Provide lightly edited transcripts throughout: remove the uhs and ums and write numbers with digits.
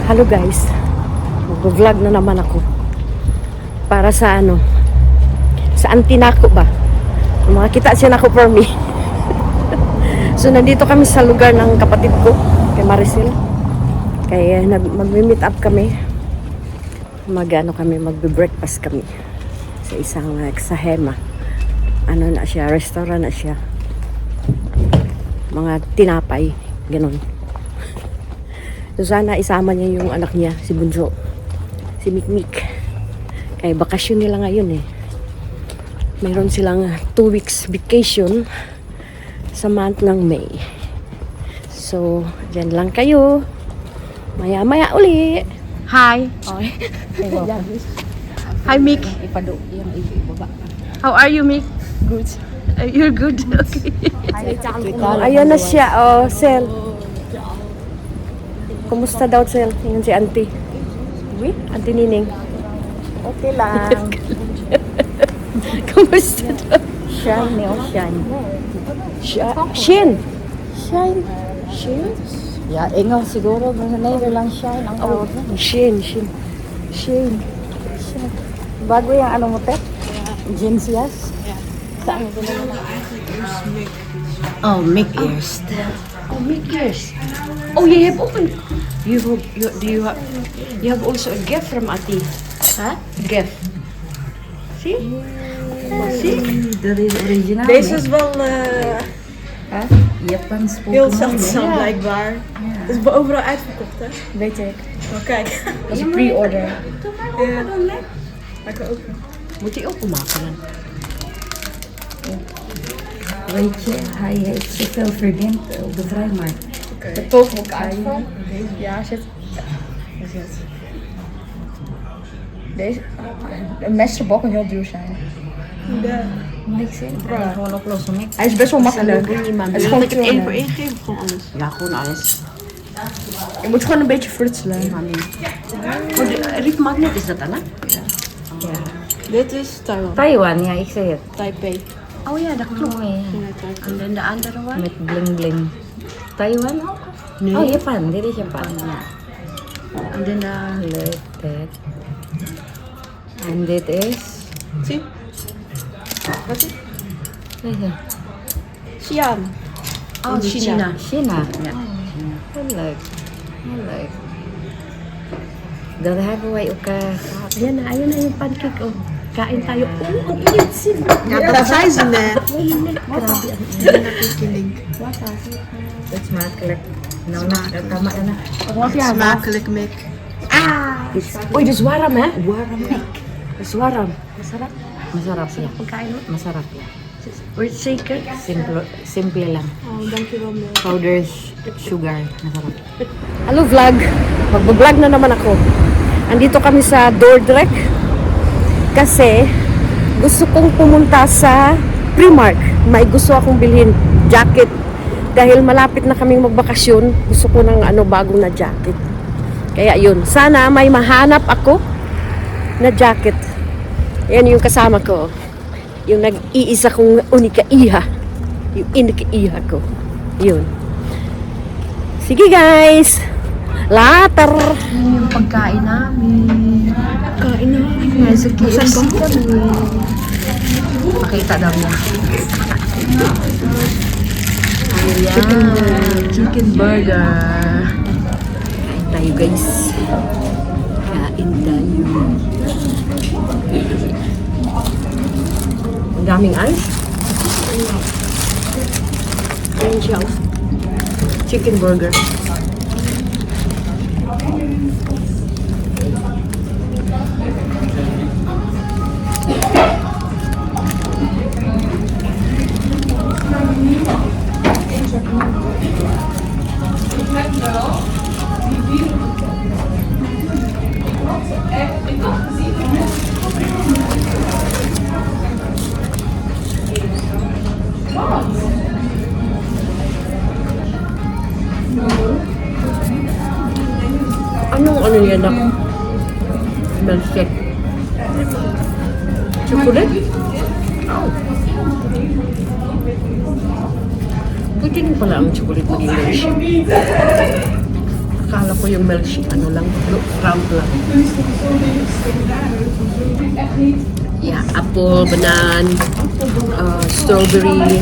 Hello guys, mag-vlog na naman ako para sa sa auntie nako ba, makakita siya nako for me. So nandito kami sa lugar ng kapatid ko kay Maricel, kaya mag-meet up kami, magbe-breakfast kami sa isang sa Hema, na siya, restaurant na siya, mga tinapay ganun. So sana isama niya yung anak niya, si Bunso, si Mikmik. Kaya bakasyon nila ngayon eh. Mayroon silang 2 weeks vacation sa month ng May. So, dyan lang kayo. Maya-maya uli. Hi. Hi, Mik. How are you, Mik? Good. You're good? Okay. Ayun na siya. Oh, Sel. Kumusta daw, Sel? Tingnan si Auntie. Auntie Nining. Okay lang. Kumusta daw? Shine, shine. Shin. Shine. Shin? Yeah, ingaw siguro. Never lang shine ang tawag na. Shin. Shine. Bago yung ano mo, te? Jeansias? Saan mo pinag Oh, make ears. Oh, make yours. Oh, you have opened. You have also a gift from Ati. Ha? Gift. See? See? The original. Deze is wel Japans heel zeldzaam blijkbaar. Het is overal uitverkocht, hè? Weet ik. Maar kijk. Dat is een pre-order. Ja. Lekker open. Moet hij ook maken? Weet je, hij heeft zoveel verdiend op de vrijmarkt. De kogelkaart van. Ja, zit. Deze. Een mesterbok kan heel duur zijn. Ja. Maar ik zeg, gewoon oplossen. Hij is best wel makkelijk. Niemand. Het is gewoon het 1 voor één. 1 geven of gewoon alles? Ja, gewoon alles. Je moet gewoon een beetje frutselen. Riet magnet is dat dan, hè? Ja. Dit is Taiwan. Taiwan, ja, ik zei het. Taipei. Oh ja, dat klopt. Mooi. En dan de andere one? Met bling bling. Taiwan? Nee. Oh, Japan. Dit is Japan. Ja. En dan Leuk, dit. En dit is... Zie? Wat is het? Deze. Xi'an. oh, In China. China. Ja. Heel leuk. Heel leuk. Dat hebben wij ook gehad. Ayan na yung pancake. Oh. Kain tayo. Oh, ang init sila. Ja, dat zijn ze net. Init. Grabe. Dat is makkelijk. Nou, dat tama na. Smakelijk, Mick. Uy, dat is warm, hè? Warm, Mick. Dat is warm. Masarap. Masarap siya. Pagkain mo. Masarap siya. Or shaker. Simple lang. Oh, dankjewel, Mick. Powder sugar. Masarap. Hello vlog. Magbablog na naman ako. Andito kami sa Dordrecht. Kasi gusto kong pumunta sa Primark. May gusto akong bilhin jacket. Dahil malapit na kaming magbakasyon, gusto ko ng bagong na jacket. Kaya yun, sana may mahanap ako na jacket. Yan yung kasama ko. Yung nag-iisa kong unika-iha. Yung inika-iha ko. Yun. Sige guys! Later! Yung pagkain namin. Pagkain namin. Nasa KFC kami. Makita daw niya. Ayan. Chicken burger. Kain tayo guys. Kain tayo. Ang daming ice. Ayan siya. Chicken burger. Anong yan ako? Milkshake. Chocolate? Oh. Pwede din pala ang chocolate maging milkshake. Akala ko yung milkshake, ano lang, crumb lang. Yeah, apple, banana, strawberry.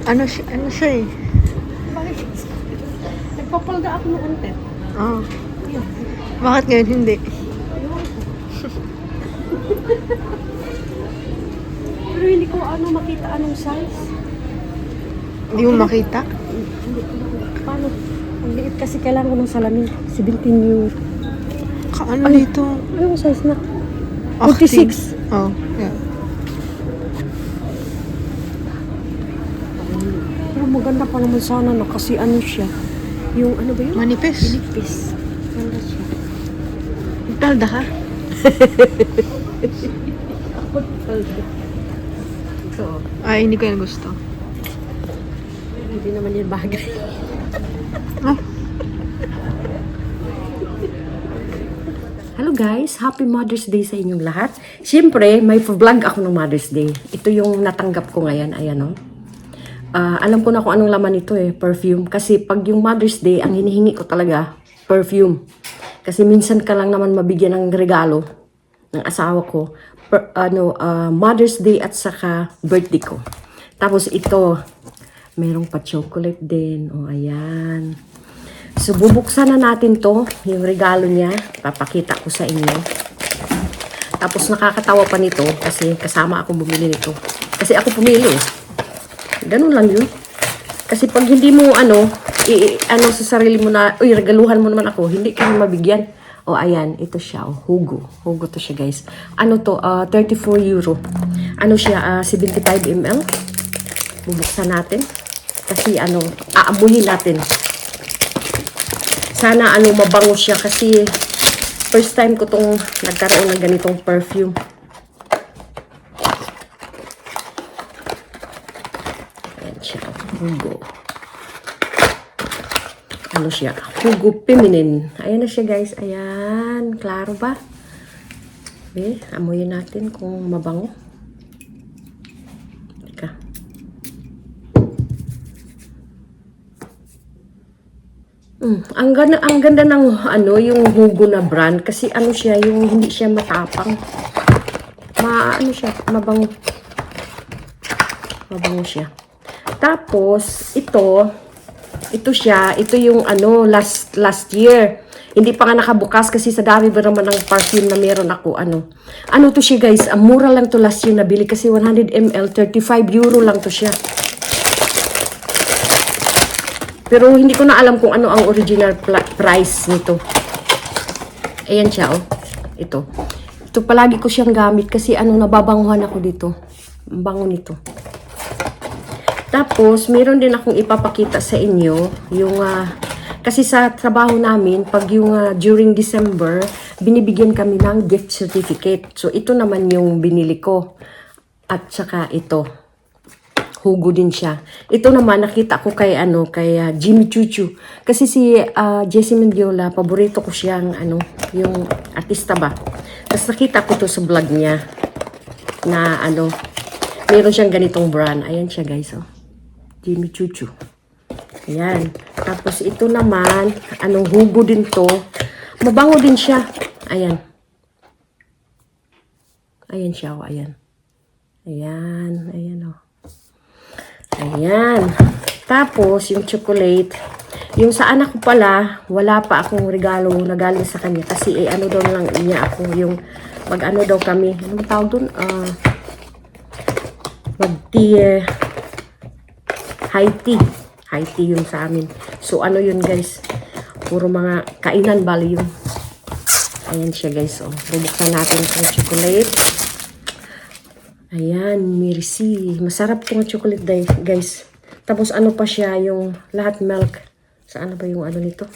Ano siya eh? Nagpapalda ako ng ante. Oh. Bakit ngayon hindi? Pero hindi ko makita anong size. Hindi mo makita? Paano? Ang liit kasi kailangan ko ng salamin. 17 euro. Kaano dito? Anong size na? Active. 46. Oh, yeah. Pero maganda pa naman sana no kasi ano siya. Yung ano ba yun? Manipis. Manipis. Ganda siya. Palda ka? Ito. Ay, hindi ko yan gusto. Hindi naman yun bagay. Ah. Hello guys, Happy Mother's Day sa inyong lahat. Siyempre, may vlog ako ng Mother's Day. Ito yung natanggap ko ngayon, ayan o. Alam ko na kung anong laman nito perfume. Kasi pag yung Mother's Day, ang hinihingi ko talaga, perfume. Kasi minsan ka lang naman mabigyan ng regalo ng asawa ko. Mother's Day at saka birthday ko. Tapos ito, merong pa chocolate din. O, ayan. So, bubuksan na natin to, yung regalo niya. Papakita ko sa inyo. Tapos, nakakatawa pa nito kasi kasama akong bumili nito. Kasi ako pumili Ganun lang yun. Kasi pag hindi mo, sa sarili mo na, regaluhan mo naman ako, hindi ka mabigyan. O, ayan, ito siya, Hugo. Hugo to siya, guys. Ano to, 34 euro. Ano siya, 75 ml. Bubuksan natin. Kasi, aamuhin natin. Sana mabango siya kasi first time ko tong nagkaroon ng ganitong perfume. Ayan siya, Hugo. Ano siya? Hugo Feminine. Ayan na siya guys. Ayan. Klaro ba? Okay, amuyin natin kung mabango. Teka. Ang ganda ng yung Hugo na brand kasi siya yung hindi siya matapang. Mabango. Mabango siya. Tapos ito yung last year. Hindi pa nga nakabukas kasi sa dami ba naman ng perfume na meron ako Ano to siya guys? Ang mura lang to last year nabili kasi 100 ml 35 euro lang to siya. Pero hindi ko na alam kung ano ang original price nito. Ayan siya, Ito. Ito palagi ko siyang gamit kasi nababanguhan ako dito. Ang bango nito. Tapos, meron din akong ipapakita sa inyo. Yung, kasi sa trabaho namin, pag yung during December, binibigyan kami ng gift certificate. So, ito naman yung binili ko. At saka ito. Hugo din siya. Ito naman nakita ko kay Jimmy Choo Choo. Kasi si Jessie Mendiola, paborito ko siyang yung artista ba. Tapos nakita ko to sa vlog niya na meron siyang ganitong brand. Ayan siya guys, Jimmy Choo Choo. Ayan. Tapos ito naman, Hugo din to. Mabango din siya. Ayan. Ayan siya, ayan. Ayan, ayan Ayan. Tapos, yung chocolate. Yung sa anak ko pala, wala pa akong regalo na galing sa kanya. Kasi, daw lang niya ako. Yung, daw kami. Ano ba tawag dun? High tea. High tea yun sa amin. So, yun guys? Puro mga kainan bali yun. Ayan siya guys. Bubuksan natin itong chocolate. Ayan, Merci. Masarap tong chocolate guys. Tapos pa siya yung lahat milk. Saan na ba yung ano nito?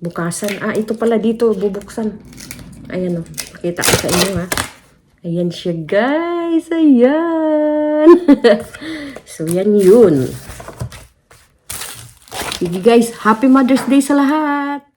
Bukasan. Ah, ito pala dito. Bubuksan. Ayan o. Pakita ko sa inyo ha. Ayan siya guys. Ayan. So yan yun. Sige guys. Happy Mother's Day sa lahat.